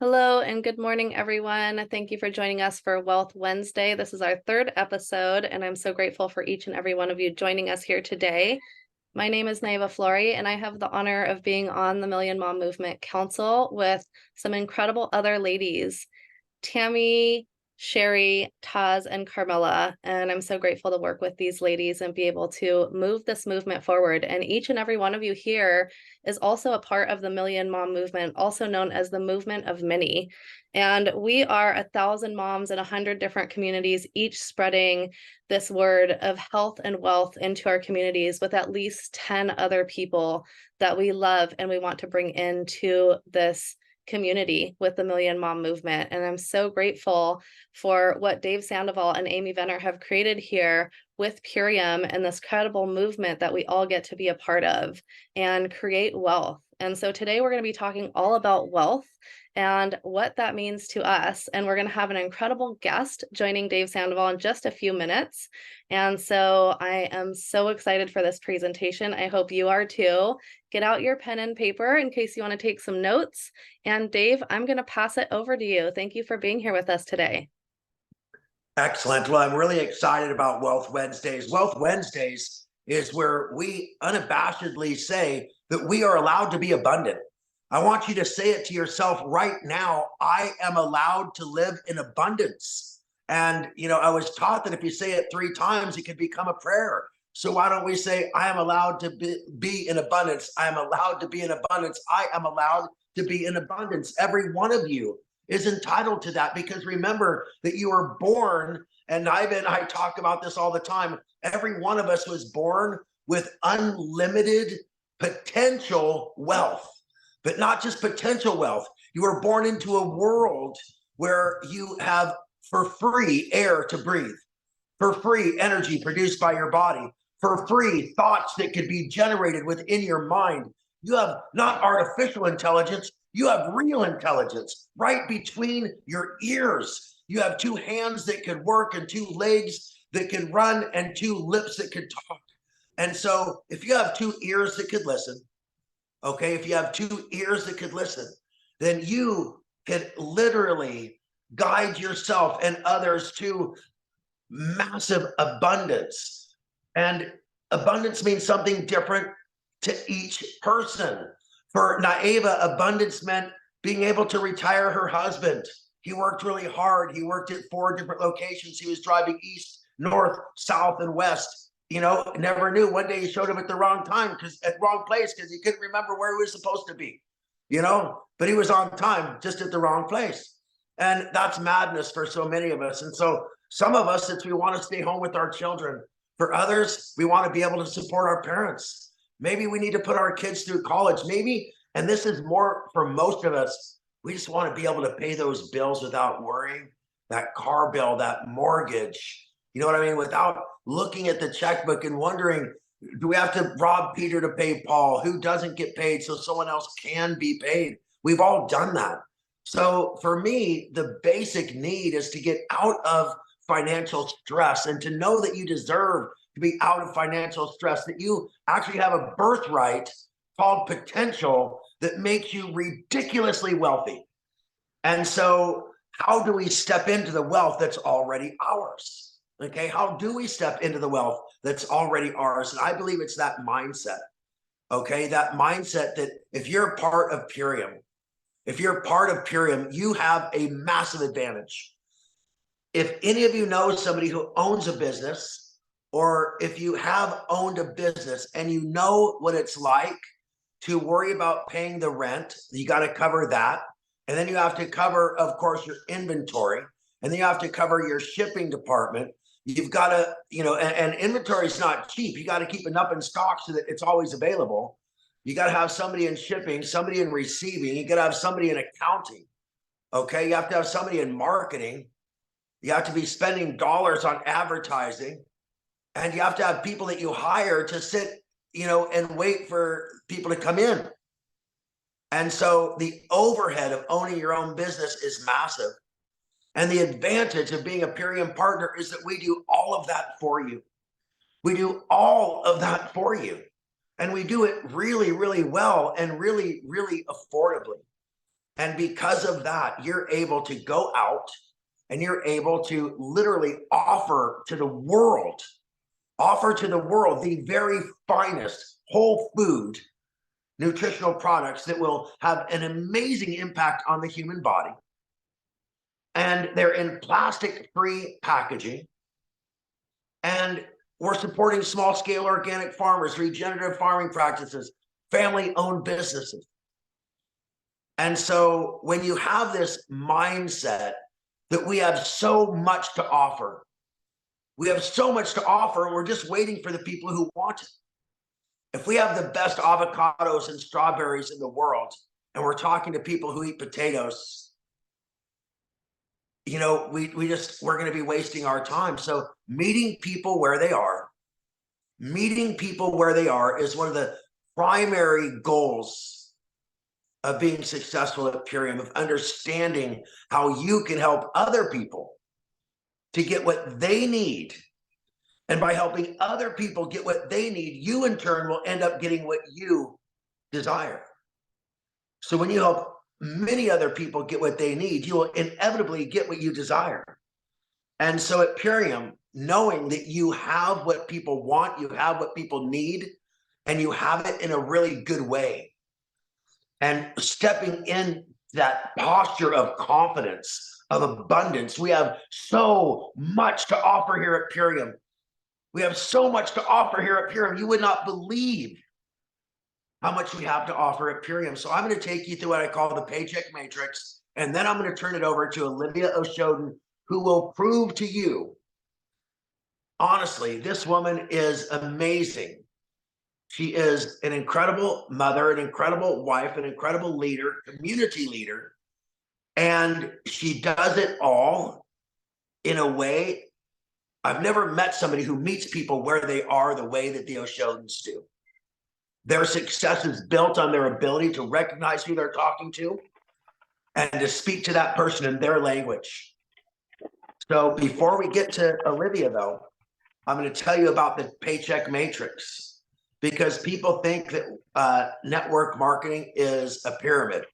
Hello and good morning, everyone. Thank you for joining us for Wealth Wednesday. This is our third episode, and I'm so grateful for each and every one of you joining us here today. My name is Naiva Flory, and I have the honor of being on the Million Mom Movement Council with some incredible other ladies, Tammy, Sherry, Taz, and Carmela. And I'm so grateful to work with these ladies and be able to move this movement forward. And each and every one of you here is also a part of the Million Mom Movement, also known as the Movement of Many. And we are 1,000 moms in 100 different communities, each spreading this word of health and wealth into our communities with at least 10 other people that we love and we want to bring into this community with the Million Mom Movement. And I'm so grateful for what Dave Sandoval and Amy Venner have created here with Purium and this credible movement that we all get to be a part of and create wealth. And so today we're going to be talking all about wealth and what that means to us. And we're going to have an incredible guest joining Dave Sandoval in just a few minutes. And so I am so excited for this presentation. I hope you are too. Get out your pen and paper in case you want to take some notes. And Dave, I'm going to pass it over to you. Thank you for being here with us today. Excellent. Well, I'm really excited about Wealth Wednesdays. Wealth Wednesdays is where we unabashedly say that we are allowed to be abundant. I want you to say it to yourself right now. I am allowed to live in abundance. And, I was taught that if you say it 3 times, it could become a prayer. So why don't we say, I am allowed to be in abundance. I am allowed to be in abundance. I am allowed to be in abundance. Every one of you is entitled to that, because remember that you were born, and Ivan and I talk about this all the time. Every one of us was born with unlimited potential wealth, but not just potential wealth. You were born into a world where you have for free air to breathe, for free energy produced by your body, for free thoughts that could be generated within your mind. You have not artificial intelligence, you have real intelligence right between your ears. You have 2 hands that could work and 2 legs that can run and 2 lips that could talk. And so if you have 2 ears that could listen, okay, if you have 2 ears that could listen, then you could literally guide yourself and others to massive abundance. And abundance means something different to each person. For Naeva, abundance meant being able to retire her husband. He worked really hard. He worked at 4 different locations. He was driving east, north, south, and west. Never knew. One day he showed up at the wrong time, wrong place, because he couldn't remember where he was supposed to be. But he was on time, just at the wrong place. And that's madness for so many of us. And so some of us, we want to stay home with our children. For others, we want to be able to support our parents. Maybe we need to put our kids through college. Maybe, and this is more for most of us, we just want to be able to pay those bills without worrying. That car bill, that mortgage, you know what I mean? Without looking at the checkbook and wondering, do we have to rob Peter to pay Paul? Who doesn't get paid so someone else can be paid? We've all done that. So for me, the basic need is to get out of financial stress and to know that you deserve to be out of financial stress, that you actually have a birthright called potential that makes you ridiculously wealthy. And so how do we step into the wealth that's already ours? Okay, how do we step into the wealth that's already ours? And I believe it's that mindset. Okay, that mindset that if you're part of Purium, you have a massive advantage. If any of you know somebody who owns a business, or if you have owned a business and you know what it's like to worry about paying the rent, you got to cover that. And then you have to cover, of course, your inventory. And then you have to cover your shipping department. You've got to, and inventory is not cheap. You got to keep enough in stock so that it's always available. You got to have somebody in shipping, somebody in receiving. You got to have somebody in accounting. Okay. You have to have somebody in marketing. You have to be spending dollars on advertising. And you have to have people that you hire to sit, and wait for people to come in. And so the overhead of owning your own business is massive. And the advantage of being a Purium partner is that we do all of that for you. We do all of that for you. And we do it really, really well and really, really affordably. And because of that, you're able to go out and you're able to literally offer to the world the very finest whole food nutritional products that will have an amazing impact on the human body. And they're in plastic free packaging. And we're supporting small scale organic farmers, regenerative farming practices, family owned businesses. And so when you have this mindset that we have so much to offer, we're just waiting for the people who want it. If we have the best avocados and strawberries in the world, and we're talking to people who eat potatoes, we're going to be wasting our time. So meeting people where they are is one of the primary goals of being successful at Purium, of understanding how you can help other people to get what they need. And by helping other people get what they need, you in turn will end up getting what you desire. So when you help many other people get what they need, you will inevitably get what you desire. And so at Purium, knowing that you have what people want, you have what people need, and you have it in a really good way, and stepping in that posture of confidence, of abundance. We have so much to offer here at Purium. You would not believe how much we have to offer at Purium. So I'm going to take you through what I call the paycheck matrix, and then I'm going to turn it over to Olivia O'Shoden, who will prove to you, honestly, this woman is amazing. She is an incredible mother, an incredible wife, an incredible leader, community leader, and she does it all in a way. I've never met somebody who meets people where they are the way that the O'Shodens do. Their success is built on their ability to recognize who they're talking to and to speak to that person in their language. So before we get to Olivia, though, I'm going to tell you about the paycheck matrix, because people think that network marketing is a pyramid.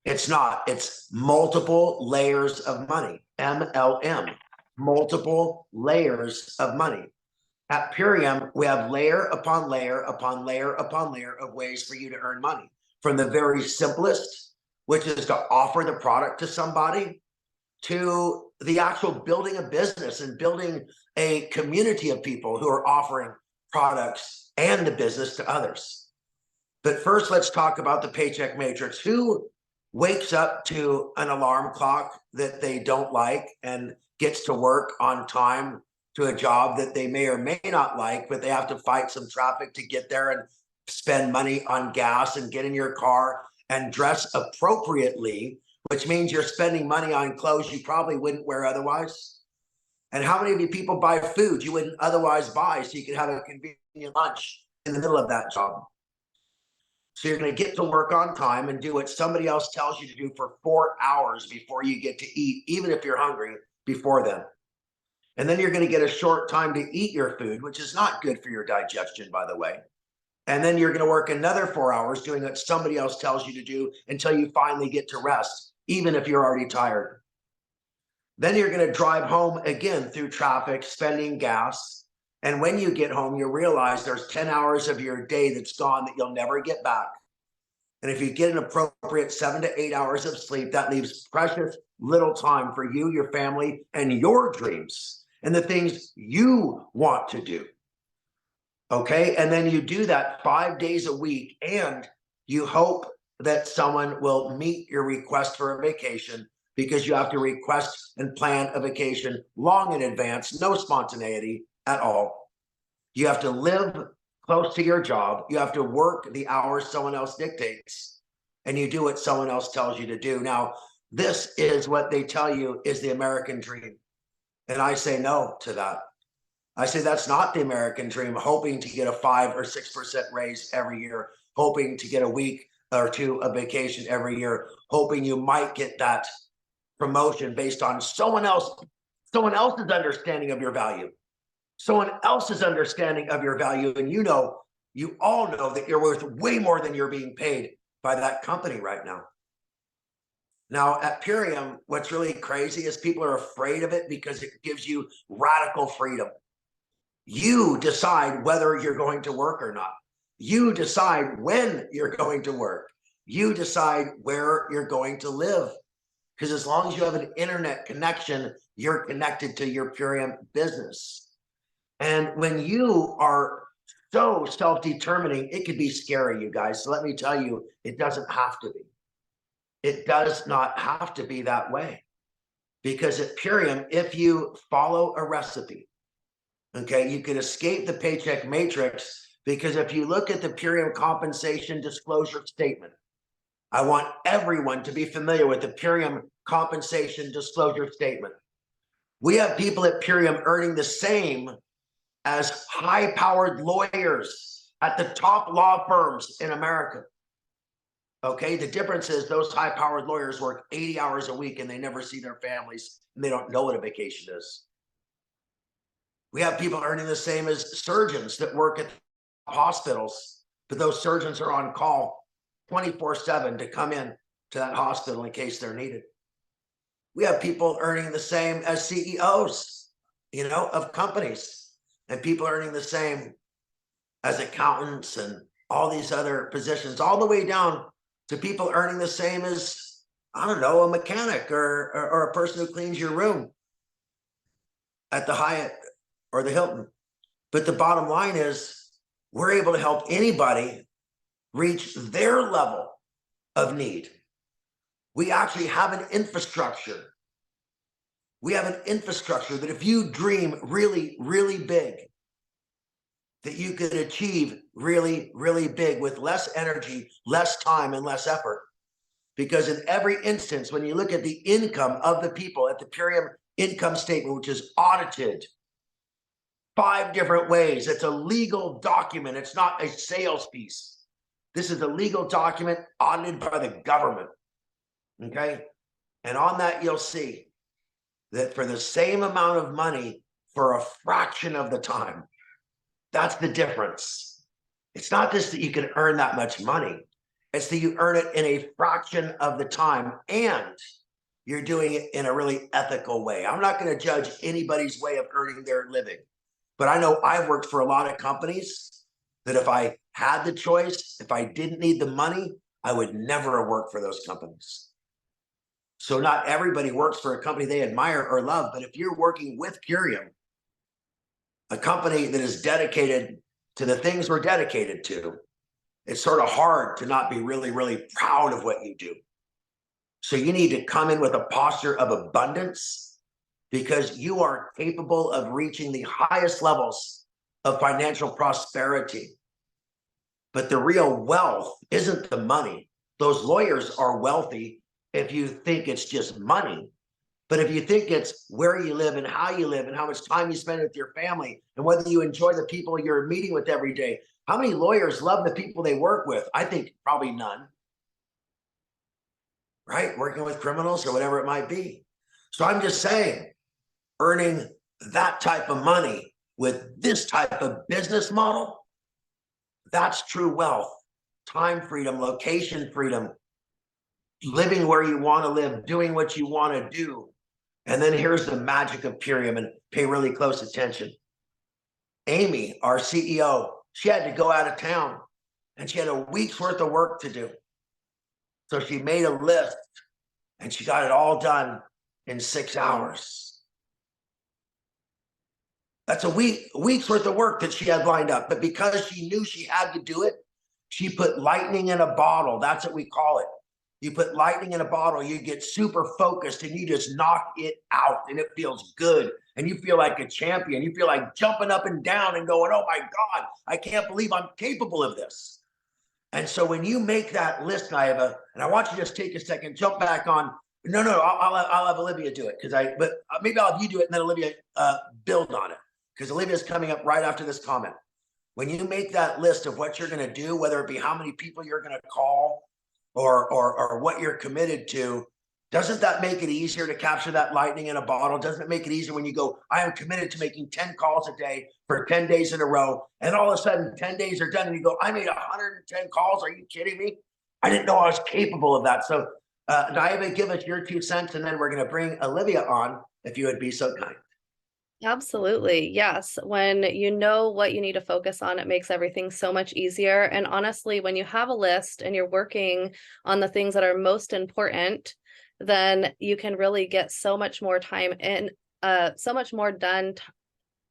It's not. It's multiple layers of money, MLM, multiple layers of money. At Purium, we have layer upon layer upon layer upon layer of ways for you to earn money. From the very simplest, which is to offer the product to somebody, to the actual building a business and building a community of people who are offering products and the business to others. But first, let's talk about the paycheck matrix. Who wakes up to an alarm clock that they don't like and gets to work on time to a job that they may or may not like, but they have to fight some traffic to get there and spend money on gas and get in your car and dress appropriately, which means you're spending money on clothes you probably wouldn't wear otherwise? And how many of you people buy food you wouldn't otherwise buy so you could have a convenient lunch in the middle of that job? So you're going to get to work on time and do what somebody else tells you to do for 4 hours before you get to eat, even if you're hungry before then. And then you're going to get a short time to eat your food, which is not good for your digestion, by the way. And then you're going to work another 4 hours doing what somebody else tells you to do until you finally get to rest, even if you're already tired. Then you're going to drive home again through traffic, spending gas. And when you get home, you realize there's 10 hours of your day that's gone that you'll never get back. And if you get an appropriate 7 to 8 hours of sleep, that leaves precious little time for you, your family, and your dreams and the things you want to do. Okay. And then you do that 5 days a week, and you hope that someone will meet your request for a vacation, because you have to request and plan a vacation long in advance, no spontaneity at all. You have to live close to your job. You have to work the hours someone else dictates, and you do what someone else tells you to do. Now, this is what they tell you is the American dream. And I say no to that. I say that's not the American dream, hoping to get a 5 or 6% raise every year, hoping to get a week or two of vacation every year, hoping you might get that promotion based on someone else's understanding of your value. Someone else's understanding of your value. And you all know that you're worth way more than you're being paid by that company right now. Now, at Purium, what's really crazy is people are afraid of it because it gives you radical freedom. You decide whether you're going to work or not. You decide when you're going to work. You decide where you're going to live. Because as long as you have an internet connection, you're connected to your Purium business. And when you are so self-determining, it could be scary, you guys. So let me tell you, it doesn't have to be. It does not have to be that way. Because at Purium, if you follow a recipe, okay, you can escape the paycheck matrix. Because if you look at the Purium compensation disclosure statement, I want everyone to be familiar with the Purium compensation disclosure statement. We have people at Purium earning the same as high-powered lawyers at the top law firms in America. Okay, the difference is those high-powered lawyers work 80 hours a week and they never see their families and they don't know what a vacation is. We have people earning the same as surgeons that work at hospitals, but those surgeons are on call 24/7 to come in to that hospital in case they're needed. We have people earning the same as CEOs, of companies, and people earning the same as accountants and all these other positions, all the way down to people earning the same as, I don't know, a mechanic or a person who cleans your room at the Hyatt or the Hilton. But the bottom line is we're able to help anybody reach their level of need. We actually have an infrastructure. We have an infrastructure that if you dream really, really big, that you could achieve really, really big with less energy, less time, and less effort. Because in every instance, when you look at the income of the people at the Purium income statement, which is audited 5 different ways, it's a legal document. It's not a sales piece. This is a legal document audited by the government. Okay. And on that, you'll see that for the same amount of money for a fraction of the time, that's the difference. It's not just that you can earn that much money. It's that you earn it in a fraction of the time and you're doing it in a really ethical way. I'm not going to judge anybody's way of earning their living, but I know I've worked for a lot of companies that if I had the choice, if I didn't need the money, I would never have worked for those companies. So not everybody works for a company they admire or love, but if you're working with Purium, a company that is dedicated to the things we're dedicated to, it's sort of hard to not be really, really proud of what you do. So you need to come in with a posture of abundance because you are capable of reaching the highest levels of financial prosperity. But the real wealth isn't the money. Those lawyers are wealthy if you think it's just money. But if you think it's where you live and how much time you spend with your family and whether you enjoy the people you're meeting with every day, how many lawyers love the people they work with? I think probably none, right? Working with criminals or whatever it might be. So I'm just saying, earning that type of money with this type of business model, that's true wealth, time freedom, location freedom, living where you want to live, doing what you want to do. And then here's the magic of Purium, and pay really close attention. Amy, our CEO, she had to go out of town and she had a week's worth of work to do. So she made a list and she got it all done in 6 hours. That's a week's worth of work that she had lined up. But because she knew she had to do it, she put lightning in a bottle. That's what we call it. You put lightning in a bottle, you get super focused and you just knock it out and it feels good. And you feel like a champion. You feel like jumping up and down and going, oh my God, I can't believe I'm capable of this. And so when you make that list, Naiva, and I want you to just take a second, jump back on. No, I'll have Olivia do it but maybe I'll have you do it and then Olivia build on it because Olivia's coming up right after this comment. When you make that list of what you're going to do, whether it be how many people you're going to call, or what you're committed to, doesn't that make it easier to capture that lightning in a bottle? Doesn't it make it easier when you go, I am committed to making 10 calls a day for 10 days in a row, and all of a sudden 10 days are done and you go, I made 110 calls. Are you kidding me? I didn't know I was capable of that. So Naiva, give us your 2 cents, and then we're going to bring Olivia on, if you would be so kind. Absolutely. Yes. When you know what you need to focus on, it makes everything so much easier. And honestly, when you have a list and you're working on the things that are most important, then you can really get so much more time in, so much more done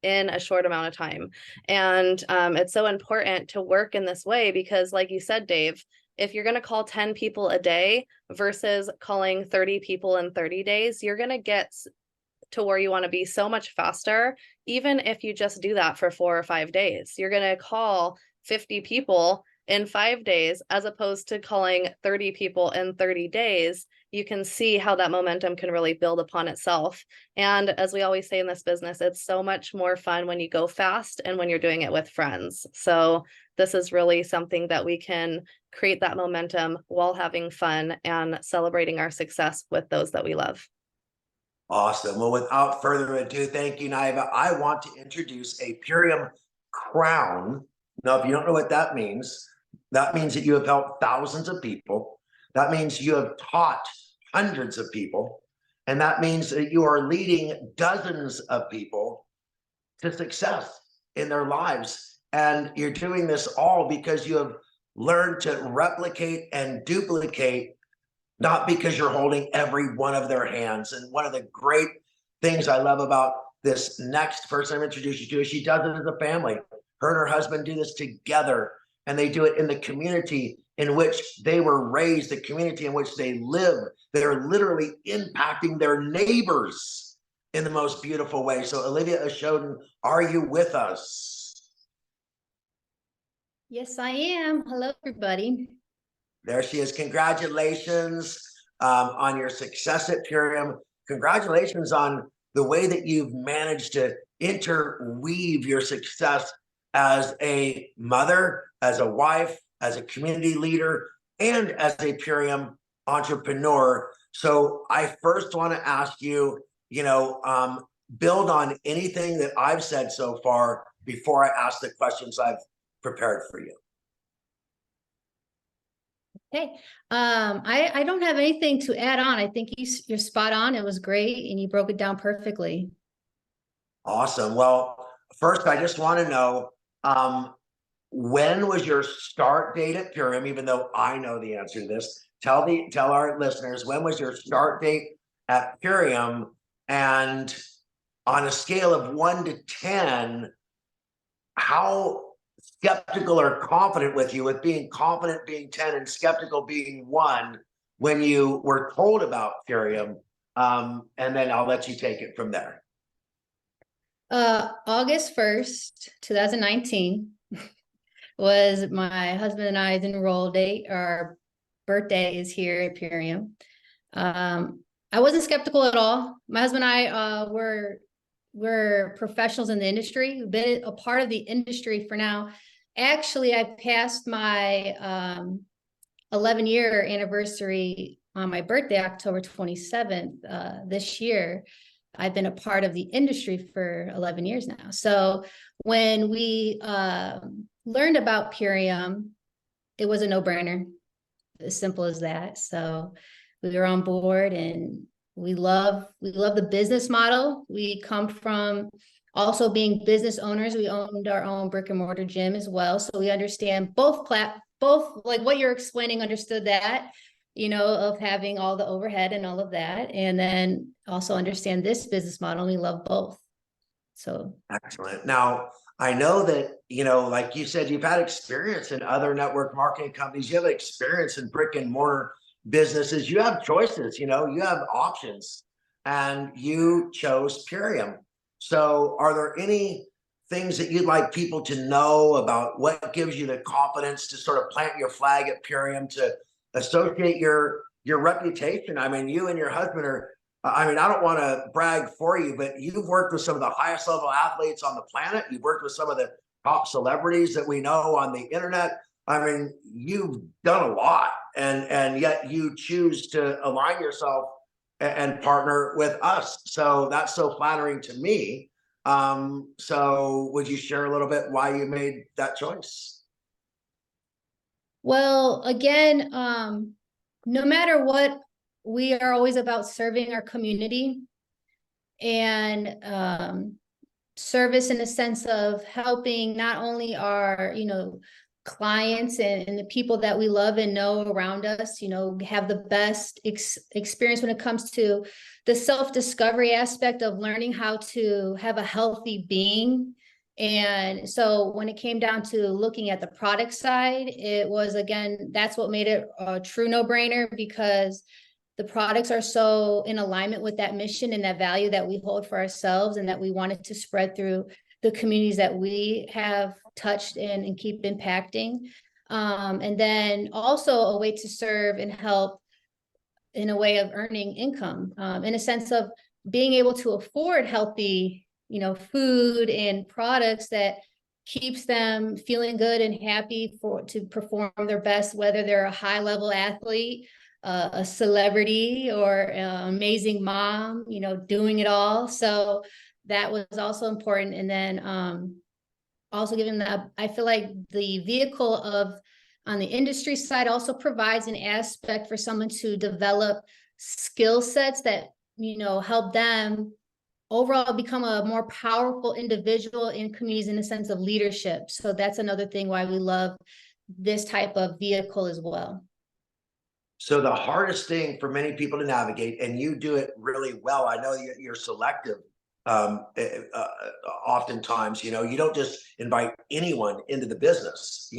in a short amount of time. And it's so important to work in this way because, like you said, Dave, if you're going to call 10 people a day versus calling 30 people in 30 days, you're going to get to where you want to be so much faster, even if you just do that for 4 or 5 days. You're going to call 50 people in 5 days as opposed to calling 30 people in 30 days. You can see how that momentum can really build upon itself. And as we always say in this business, it's so much more fun when you go fast and when you're doing it with friends. So this is really something that we can create that momentum while having fun and celebrating our success with those that we love. Awesome. Well, without further ado, thank you, Naiva. I want to introduce a Purium crown. Now, if you don't know what that means that you have helped thousands of people. That means you have taught hundreds of people. And that means that you are leading dozens of people to success in their lives. And you're doing this all because you have learned to replicate and duplicate, not because you're holding every one of their hands. And one of the great things I love about this next person I'm introducing you to is she does it as a family. Her and her husband do this together, and they do it in the community in which they were raised, the community in which they live. They're literally impacting their neighbors in the most beautiful way. So, Olivia Ashoden, are you with us? Yes, I am. Hello, everybody. There she is. Congratulations on your success at Purium. Congratulations on the way that you've managed to interweave your success as a mother, as a wife, as a community leader, and as a Purium entrepreneur. So I first want to ask you, build on anything that I've said so far before I ask the questions I've prepared for you. Hey, I don't have anything to add on. I think you're spot on. It was great, and you broke it down perfectly. Awesome. Well, first, I just want to know when was your start date at Purium? Even though I know the answer to this, tell our listeners, when was your start date at Purium? And on a scale of 1 to 10, how skeptical or confident with you, with being confident being 10 and skeptical being 1, when you were told about Purium? And then I'll let you take it from there. August 1st, 2019 was my husband and I's enroll date. Our birthday is here at Purium. I wasn't skeptical at all. My husband and I we're professionals in the industry. We've been a part of the industry for now. Actually, I passed my 11-year anniversary on my birthday, October 27th, this year. I've been a part of the industry for 11 years now. So when we learned about Purium, it was a no-brainer, as simple as that. So we were on board, and we love the business model. We come from also being business owners. We owned our own brick and mortar gym as well. So we understand both like what you're explaining, understood that, of having all the overhead and all of that. And then also understand this business model. We love both. So excellent. Now, I know that, like you said, you've had experience in other network marketing companies. You have experience in brick and mortar businesses. You have choices, you have options, and you chose Purium. So are there any things that you'd like people to know about what gives you the confidence to sort of plant your flag at Purium, to associate your reputation? I mean, you and your husband are, I don't want to brag for you, but you've worked with some of the highest level athletes on the planet. You've worked with some of the top celebrities that we know on the internet. I mean, you've done a lot, and yet you choose to align yourself and partner with us. So that's so flattering to me. So would you share a little bit why you made that choice? Well, again, no matter what we are always about serving our community and service in the sense of helping not only our, clients and the people that we love and know around us, have the best experience when it comes to the self-discovery aspect of learning how to have a healthy being. And so when it came down to looking at the product side, it was, again, that's what made it a true no-brainer, because the products are so in alignment with that mission and that value that we hold for ourselves and that we wanted to spread through the communities that we have touched and keep impacting. And then also a way to serve and help in a way of earning income, in a sense of being able to afford healthy, food and products that keeps them feeling good and happy to perform their best, whether they're a high level athlete, a celebrity, or an amazing mom, doing it all. So that was also important. And then also giving the, I feel like the vehicle of on the industry side also provides an aspect for someone to develop skill sets that, help them overall become a more powerful individual in communities in the sense of leadership. So that's another thing why we love this type of vehicle as well. So the hardest thing for many people to navigate, and you do it really well. I know you're selective. Oftentimes, you don't just invite anyone into the business.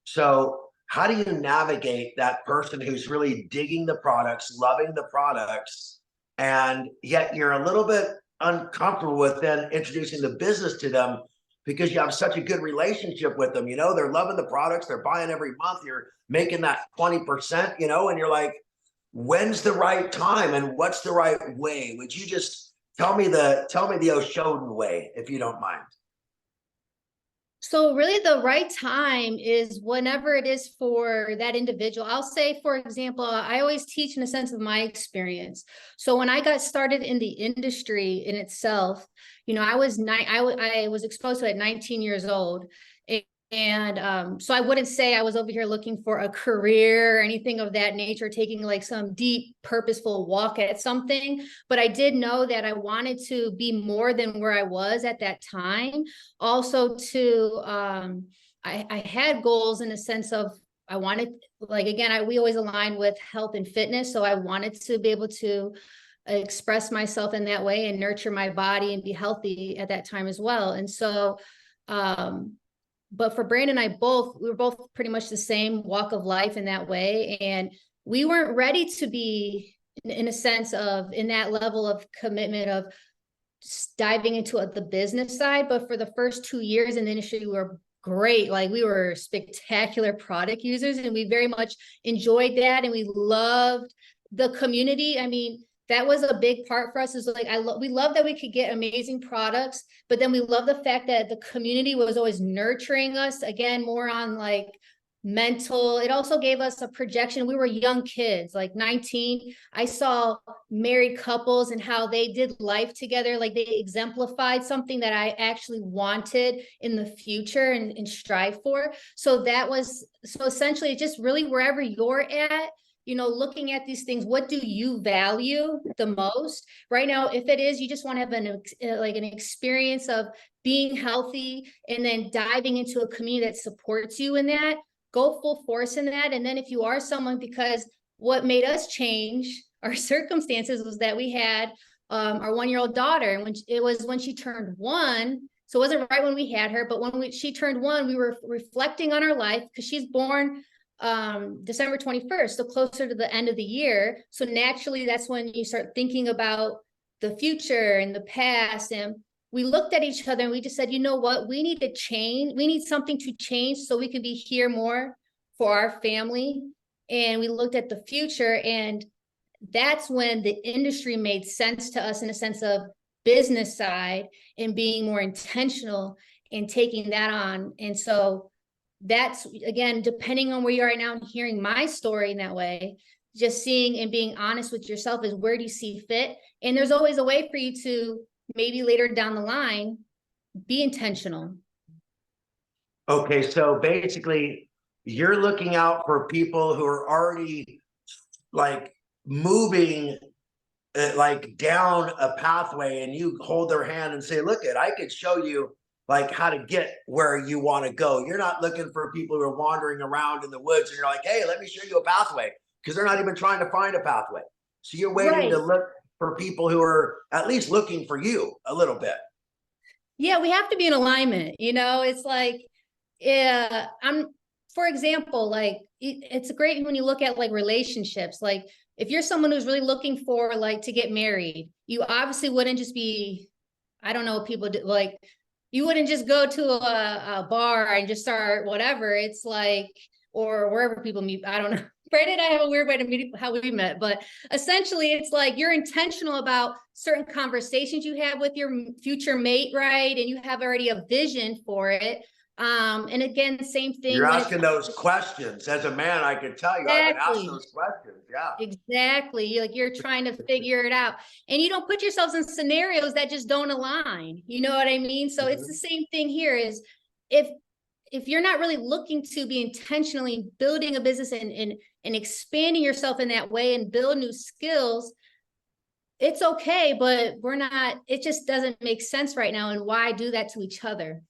So how do you navigate that person who's really digging the products, loving the products, and yet you're a little bit uncomfortable with then introducing the business to them because you have such a good relationship with them. They're loving the products, they're buying every month, you're making that 20%, and you're like, when's the right time and what's the right way? Would you just tell me the O'Shoden way, if you don't mind? So really the right time is whenever it is for that individual. I'll say, for example, I always teach in a sense of my experience. So when I got started in the industry in itself, I was exposed to it at 19 years old. And so I wouldn't say I was over here looking for a career or anything of that nature, taking like some deep, purposeful walk at something. But I did know that I wanted to be more than where I was at that time. Also, I had goals in a sense of I wanted, like, again, we always align with health and fitness. So I wanted to be able to express myself in that way and nurture my body and be healthy at that time as well. And so, but for Brandon and I we were both pretty much the same walk of life in that way. And we weren't ready to be in a sense of in that level of commitment of diving into the business side. But for the first 2 years in the industry, we were great. Like, we were spectacular product users and we very much enjoyed that. And we loved the community. I mean, that was a big part for us, is like, we love that we could get amazing products, but then we love the fact that the community was always nurturing us, again, more on like mental. It also gave us a projection. We were young kids, like 19. I saw married couples and how they did life together. Like, they exemplified something that I actually wanted in the future and strive for. So essentially just really wherever you're at, looking at these things, what do you value the most right now? If it is, you just want to have an experience of being healthy and then diving into a community that supports you in that, go full force in that. And then if you are someone, because what made us change our circumstances was that we had our 1-year-old daughter, and when she turned 1, so it wasn't right when we had her, but when she turned 1, we were reflecting on our life, because she's born December 21st, so closer to the end of the year. So naturally, that's when you start thinking about the future and the past. And we looked at each other and we just said, you know what, we need to change. We need something to change so we can be here more for our family. And we looked at the future, and that's when the industry made sense to us in a sense of business side and being more intentional and taking that on. And so that's, again, depending on where you are right now and hearing my story in that way, just seeing and being honest with yourself is where do you see fit. And there's always a way for you to maybe later down the line be intentional. Okay, so basically you're looking out for people who are already like moving like down a pathway, and you hold their hand and say, look, I could show you like how to get where you want to go. You're not looking for people who are wandering around in the woods and you're like, hey, let me show you a pathway, because they're not even trying to find a pathway. So you're waiting to look for people who are at least looking for you a little bit. Yeah, we have to be in alignment. It's like, for example, like it's great when you look at like relationships. Like if you're someone who's really looking for like to get married, you obviously wouldn't just be, I don't know what people do, like you wouldn't just go to a bar and just start whatever. It's like, or wherever people meet. I don't know. Brandon and I have a weird way to meet how we met, but essentially it's like you're intentional about certain conversations you have with your future mate, right? And you have already a vision for it. And again, same thing. You're asking those questions. As a man, I could tell you, I've been asked those questions. Yeah. Exactly. You're trying to figure it out. And you don't put yourselves in scenarios that just don't align. You know what I mean? So it's the same thing here is if you're not really looking to be intentionally building a business and expanding yourself in that way and build new skills, it's okay, but it just doesn't make sense right now. And why do that to each other?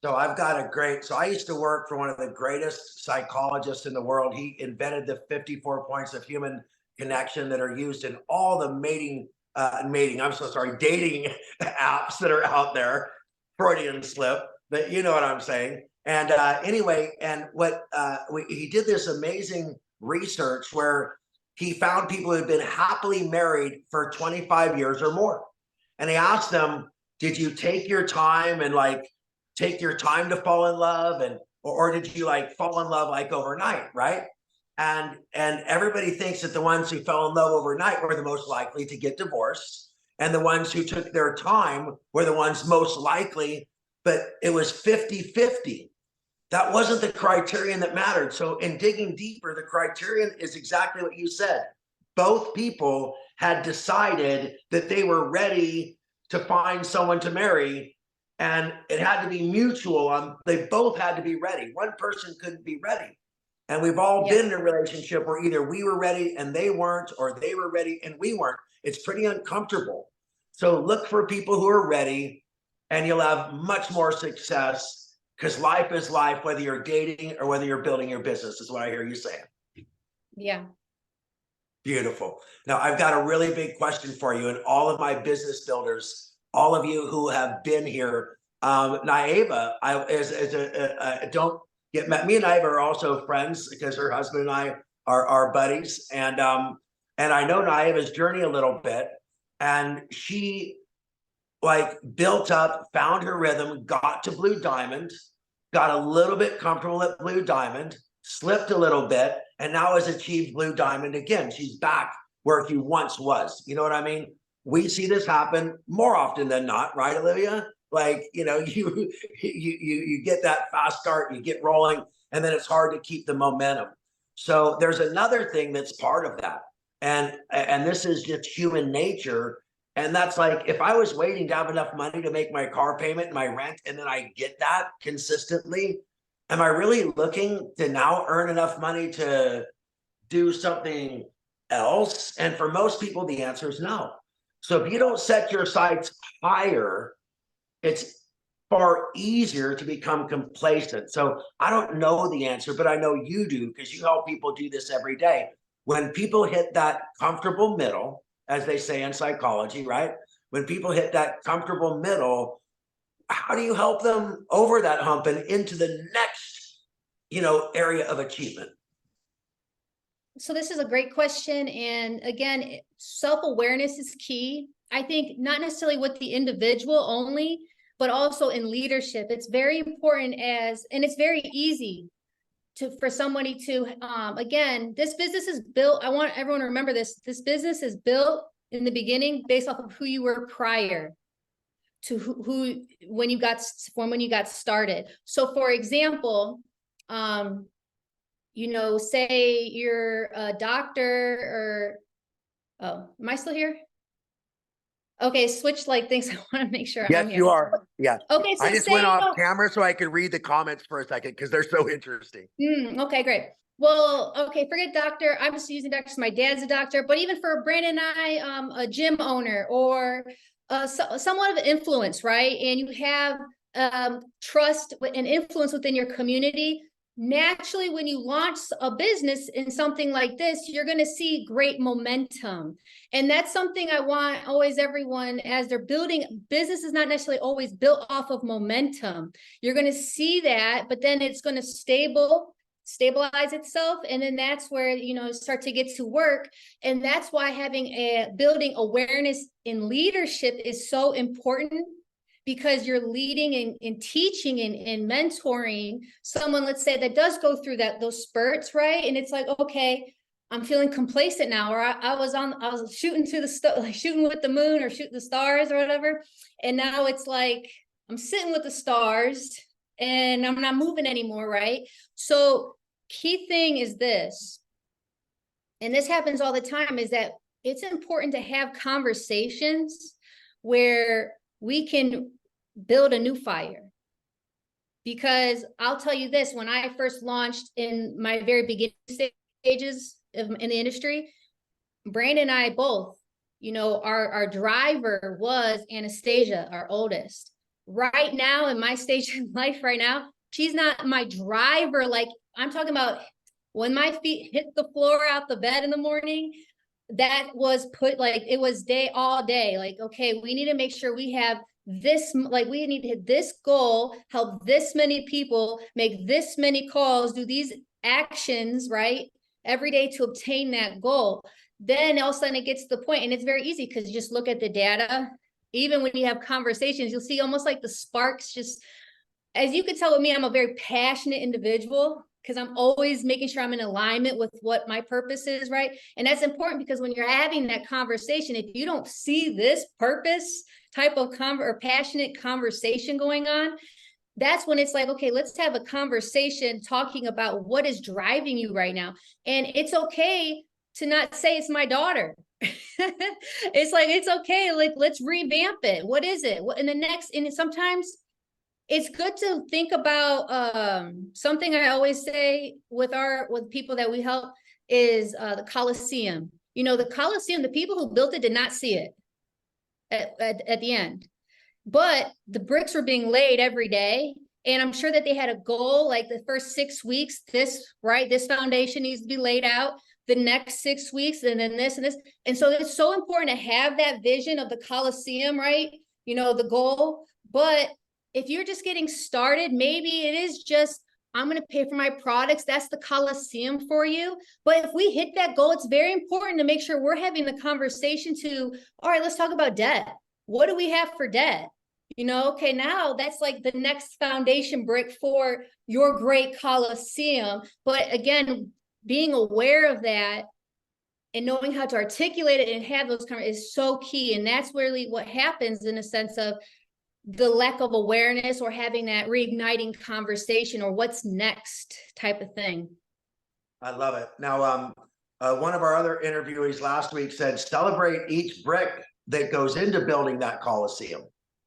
So I used to work for one of the greatest psychologists in the world. He invented the 54 points of human connection that are used in all the dating apps that are out there. Freudian slip, but you know what I'm saying. And anyway, and he did this amazing research where he found people who had been happily married for 25 years or more. And he asked them, did you take your time and take your time to fall in love, or did you fall in love overnight, right? And everybody thinks that the ones who fell in love overnight were the most likely to get divorced, and the ones who took their time were the ones most likely, but it was 50-50. That wasn't the criterion that mattered. So in digging deeper, the criterion is exactly what you said. Both people had decided that they were ready to find someone to marry, and it had to be mutual. They both had to be ready. One person couldn't be ready. And we've all been in a relationship where either we were ready and they weren't, or they were ready and we weren't. It's pretty uncomfortable. So look for people who are ready, and you'll have much more success, because life is life, whether you're dating or whether you're building your business, is what I hear you saying. Yeah. Beautiful. Now, I've got a really big question for you, and all of my business builders, all of you who have been here. Naiva, don't get met. Me and Naiva are also friends because her husband and I are buddies, and I know Naiva's journey a little bit, and she built up, found her rhythm, got to Blue Diamond, got a little bit comfortable at Blue Diamond, slipped a little bit, and now has achieved Blue Diamond again. She's back where she once was. You know what I mean? We see this happen more often than not, right, Olivia? You get that fast start, you get rolling, and then it's hard to keep the momentum. So there's another thing that's part of that. And this is just human nature. And that's if I was waiting to have enough money to make my car payment and my rent, and then I get that consistently, am I really looking to now earn enough money to do something else? And for most people, the answer is no. So if you don't set your sights higher, it's far easier to become complacent. So I don't know the answer, but I know you do, because you help people do this every day. When people hit that comfortable middle, as they say in psychology, right? When people hit that comfortable middle, how do you help them over that hump and into the next, area of achievement? So this is a great question. And again, self-awareness is key. I think not necessarily with the individual only, but also in leadership. It's very important and it's very easy for somebody to, again, this business is built. I want everyone to remember this. This business is built in the beginning based off of who you were prior to when you got started. So for example, say you're a doctor am I still here? Okay, switch things. I want to make sure. Yes, you are. Yeah. Okay, so I just went off camera so I could read the comments for a second because they're so interesting. Okay, great. Well, okay, forget doctor. I'm just using doctors. My dad's a doctor, but even for Brandon and I, a gym owner or somewhat of influence, right? And you have trust and influence within your community. Naturally, when you launch a business in something like this, you're going to see great momentum. And that's something I want always everyone as they're building. Business is not necessarily always built off of momentum. You're going to see that, but then it's going to stabilize itself, and then that's where start to get to work. And that's why having a building awareness in leadership is so important, because you're leading and teaching and mentoring someone, let's say, that does go through those spurts, right? And it's like, okay, I'm feeling complacent now, or I was shooting to like shooting with the moon or shooting the stars or whatever, and now it's like I'm sitting with the stars and I'm not moving anymore, right? So key thing is this, and this happens all the time, is that it's important to have conversations where we can build a new fire. Because I'll tell you this, when I first launched in my very beginning stages in the industry, Brandon and I both, our driver was Anastasia, our oldest. Right now, in my stage in life right now, she's not my driver. Like, I'm talking about when my feet hit the floor out the bed in the morning, that was it was all day. Like, okay, we need to make sure we have this, like we need to hit this goal, help this many people, make this many calls, do these actions, right? Every day to obtain that goal. Then all of a sudden it gets to the point, and it's very easy because you just look at the data. Even when you have conversations, you'll see almost like the sparks just, as you can tell with me, I'm a very passionate individual because I'm always making sure I'm in alignment with what my purpose is, right? And that's important because when you're having that conversation, if you don't see this purpose type of or passionate conversation going on, that's when it's like, okay, let's have a conversation talking about what is driving you right now. And it's okay to not say it's my daughter. It's like, it's okay. Like, let's revamp it. What is it? What in the next, and sometimes it's good to think about something I always say with people that we help is the Coliseum. The Coliseum, the people who built it did not see it at the end, but the bricks were being laid every day. And I'm sure that they had a goal, like the first 6 weeks, this foundation needs to be laid out, the next 6 weeks, and then this and this. And so it's so important to have that vision of the Coliseum, right? The goal. But if you're just getting started, maybe it is just, I'm going to pay for my products. That's the Coliseum for you. But if we hit that goal, it's very important to make sure we're having the conversation all right, let's talk about debt. What do we have for debt? Okay, now that's like the next foundation brick for your great Coliseum. But again, being aware of that and knowing how to articulate it and have those conversations is so key. And that's really what happens in a sense of the lack of awareness or having that reigniting conversation or what's next type of thing. I love it. Now, one of our other interviewees last week said, celebrate each brick that goes into building that Coliseum.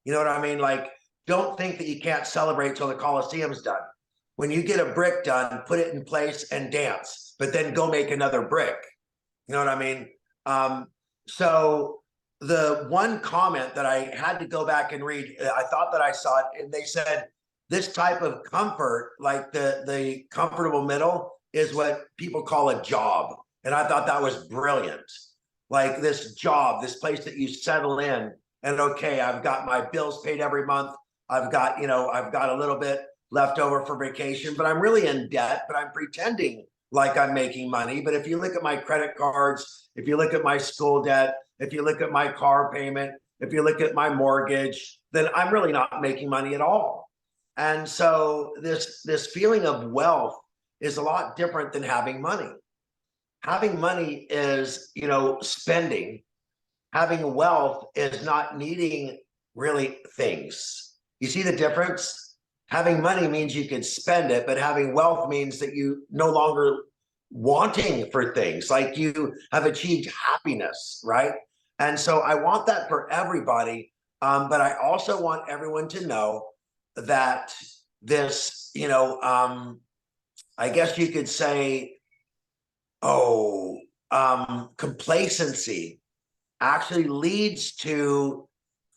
You know what I mean? Like, don't think that you can't celebrate till the Coliseum's done. When you get a brick done, put it in place and dance, but then go make another brick. You know what I mean? So the one comment that I had to go back and read, I thought that I saw it, and they said this type of comfort, like the comfortable middle, is what people call a job. And I thought that was brilliant. Like this job, this place that you settle in, and okay, I've got my bills paid every month. I've got a little bit left over for vacation, but I'm really in debt, but I'm pretending like I'm making money. But if you look at my credit cards, if you look at my school debt, if you look at my car payment, if you look at my mortgage, then I'm really not making money at all. And so this feeling of wealth is a lot different than having money. Having money is, spending. Having wealth is not needing really things. You see the difference? Having money means you can spend it, but having wealth means that you no longer wanting for things, like you have achieved happiness, right? And so I want that for everybody. But I also want everyone to know that this, I guess you could say Oh, complacency actually leads to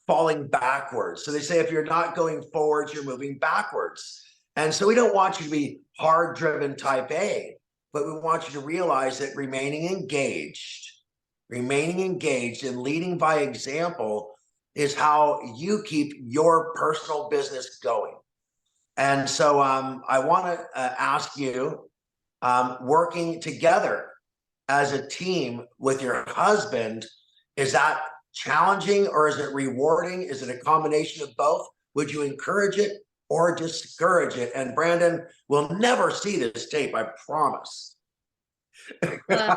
falling backwards. So they say if you're not going forwards, you're moving backwards. And so we don't want you to be hard driven type A, but we want you to realize that remaining engaged and leading by example is how you keep your personal business going. And so I want to ask you, working together as a team with your husband, is that challenging or is it rewarding? Is it a combination of both? Would you encourage it or discourage it? And Brandon will never see this tape, I promise. Uh,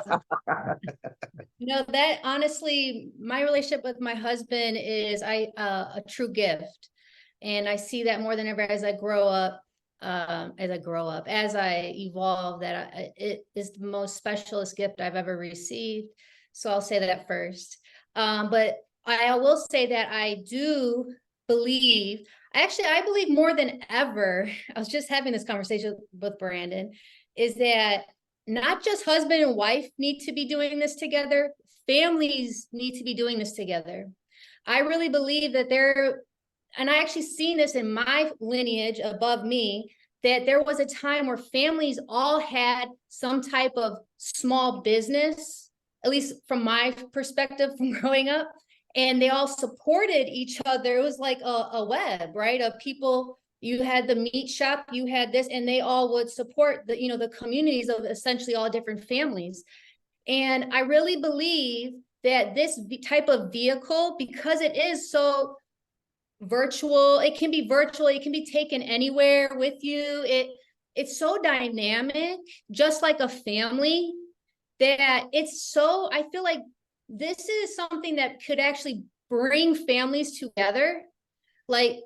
that honestly, my relationship with my husband is a true gift. And I see that more than ever as I grow up, as I evolve, that it is the most specialist gift I've ever received. So I'll say that first. But I will say that I do believe, I believe more than ever, I was just having this conversation with Brandon, is that not just husband and wife need to be doing this together, families need to be doing this together. I really believe that and I actually seen this in my lineage above me, that there was a time where families all had some type of small business, at least from my perspective from growing up, and they all supported each other. It was like a web, right? Of people. You had the meat shop, you had this, and they all would support the communities of essentially all different families. And I really believe that this type of vehicle, because it is so virtual, it can be virtual, it can be taken anywhere with you. It's so dynamic, just like a family, that I feel like this is something that could actually bring families together. Like,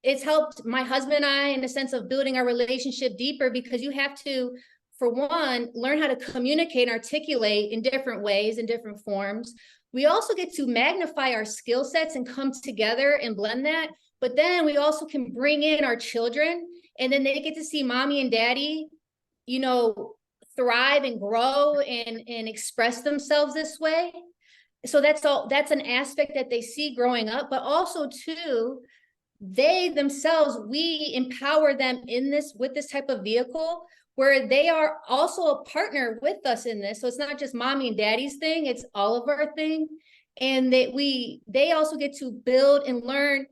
it's helped my husband and I in the sense of building our relationship deeper, because you have to, for one, learn how to communicate and articulate in different ways, in different forms. We also get to magnify our skill sets and come together and blend that. But then we also can bring in our children, and then they get to see mommy and daddy, thrive and grow and express themselves this way. So that's an aspect that they see growing up, but also too, they themselves, we empower them with this type of vehicle, where they are also a partner with us in this. So it's not just mommy and daddy's thing, it's all of our thing. And they also get to build and learn,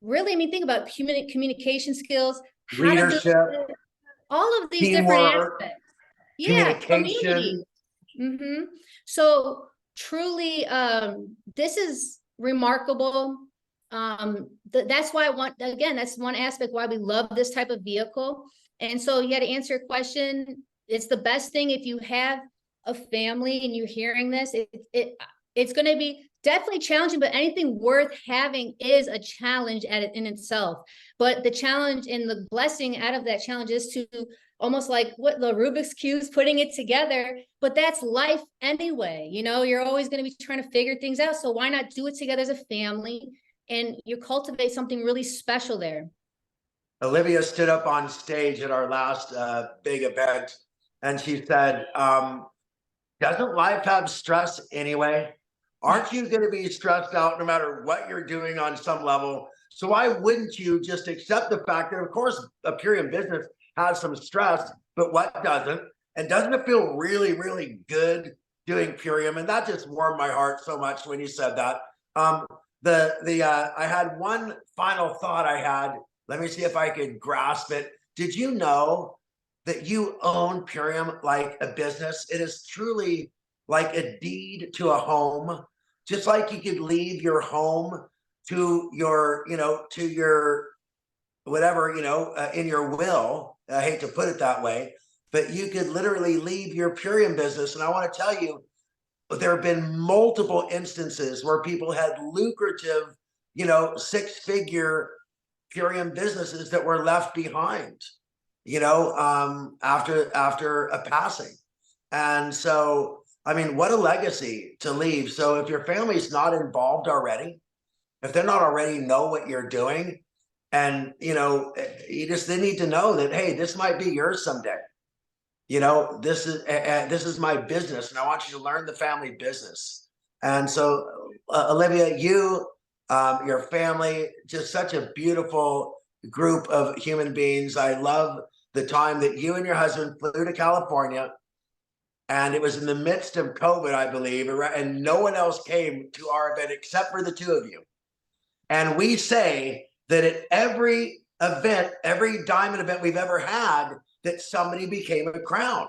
really, think about communication skills, Leadership, all of these different teamwork, aspects. Yeah, community. communication. So truly, this is remarkable. That's why that's one aspect why we love this type of vehicle. And so, to answer your question, it's the best thing if you have a family and you're hearing this. It's going to be definitely challenging, but anything worth having is a challenge in itself. But the challenge and the blessing out of that challenge is to almost like what the Rubik's Cubes, putting it together. But that's life anyway. You're always going to be trying to figure things out. So why not do it together as a family? And you cultivate something really special there. Olivia stood up on stage at our last big event, and she said, doesn't life have stress anyway? Aren't you going to be stressed out no matter what you're doing on some level? So why wouldn't you just accept the fact that, of course, a Purium business has some stress, but what doesn't? And doesn't it feel really, really good doing Purium? And that just warmed my heart so much when you said that. I had one final thought I had. Let me see if I could grasp it. Did you know that you own Purium like a business? It is truly like a deed to a home, just like you could leave your home to your, to your whatever, in your will. I hate to put it that way, but you could literally leave your Purium business. And I want to tell you, there have been multiple instances where people had lucrative, six-figure Purium businesses that were left behind, after a passing. And so, what a legacy to leave. So if your family's not involved already, if they're not already know what you're doing, and, they need to know that, hey, this might be yours someday. this is my business, and I want you to learn the family business. And so, Olivia, you, your family, just such a beautiful group of human beings. I love the time that you and your husband flew to California, and it was in the midst of COVID, I believe, and no one else came to our event except for the two of you. And we say that at every event, every diamond event we've ever had, that somebody became a crown.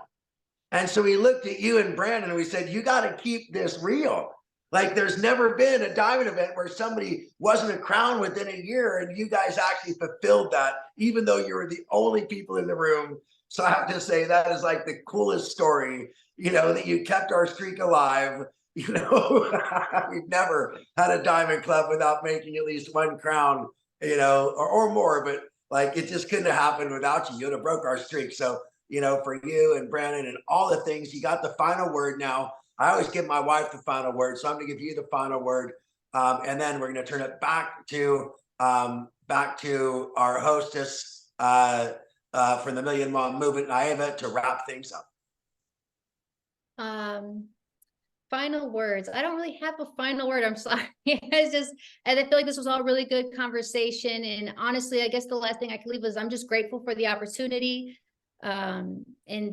And so we looked at you and Brandon and we said, you got to keep this real. Like, there's never been a diamond event where somebody wasn't a crown within a year, and you guys actually fulfilled that, even though you were the only people in the room. So I have to say that is like the coolest story, that you kept our streak alive. We've never had a diamond club without making at least one crown, or more, but like, it just couldn't have happened without you. You would have broke our streak. So, for you and Brandon and all the things, you got the final word now. I always give my wife the final word, so I'm going to give you the final word, and then we're going to turn it back to our hostess from the Million Mom Movement, Naeva, to wrap things up. Final words. I don't really have a final word. I'm sorry. And I feel like this was all really good conversation. And honestly, I guess the last thing I can leave is I'm just grateful for the opportunity. And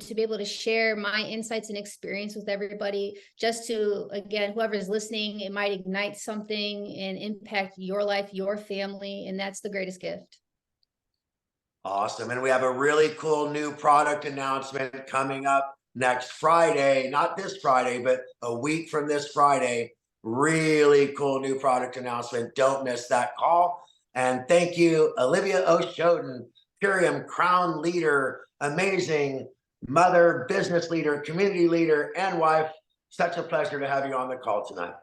to be able to share my insights and experience with everybody, just to, again, whoever's listening, it might ignite something and impact your life, your family, and that's the greatest gift. Awesome. And we have a really cool new product announcement coming up next Friday, not this Friday, but a week from this Friday. Really cool new product announcement. Don't miss that call. And thank you, Olivia O'Shoden, Purium Crown Leader, amazing mother, business leader, community leader, and wife. Such a pleasure to have you on the call tonight.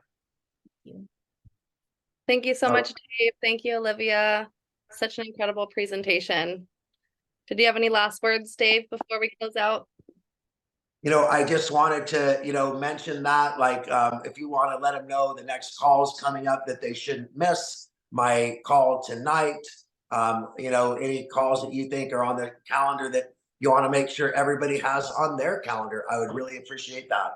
Thank you so much, Dave. Thank you, Olivia. Such an incredible presentation. Did you have any last words, Dave, before we close out? I just wanted to, mention that, like, if you want to let them know the next call is coming up, that they shouldn't miss my call tonight. Any calls that you think are on the calendar that you want to make sure everybody has on their calendar, I would really appreciate that.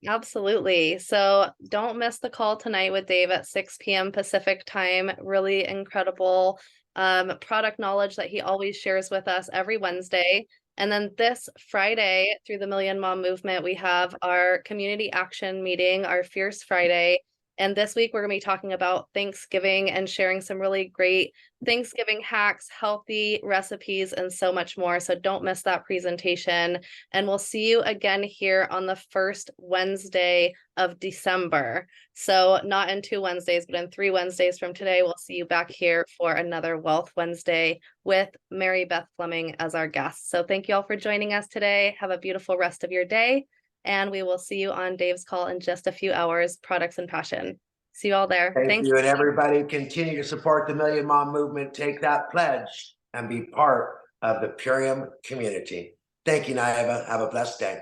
Absolutely. So don't miss the call tonight with Dave at 6 p.m. Pacific time. Really incredible product knowledge that he always shares with us every Wednesday. And then this Friday, through the Million Mom Movement, we have our community action meeting, our Fierce Friday. And this week, we're going to be talking about Thanksgiving and sharing some really great Thanksgiving hacks, healthy recipes, and so much more. So don't miss that presentation. And we'll see you again here on the first Wednesday of December. So not in 2 Wednesdays, but in 3 Wednesdays from today, we'll see you back here for another Wealth Wednesday with Mary Beth Fleming as our guest. So thank you all for joining us today. Have a beautiful rest of your day. And we will see you on Dave's call in just a few hours, Products and Passion. See you all there. Thank you. And everybody, continue to support the Million Mom Movement. Take that pledge and be part of the Purium community. Thank you, Naeva. Have a blessed day.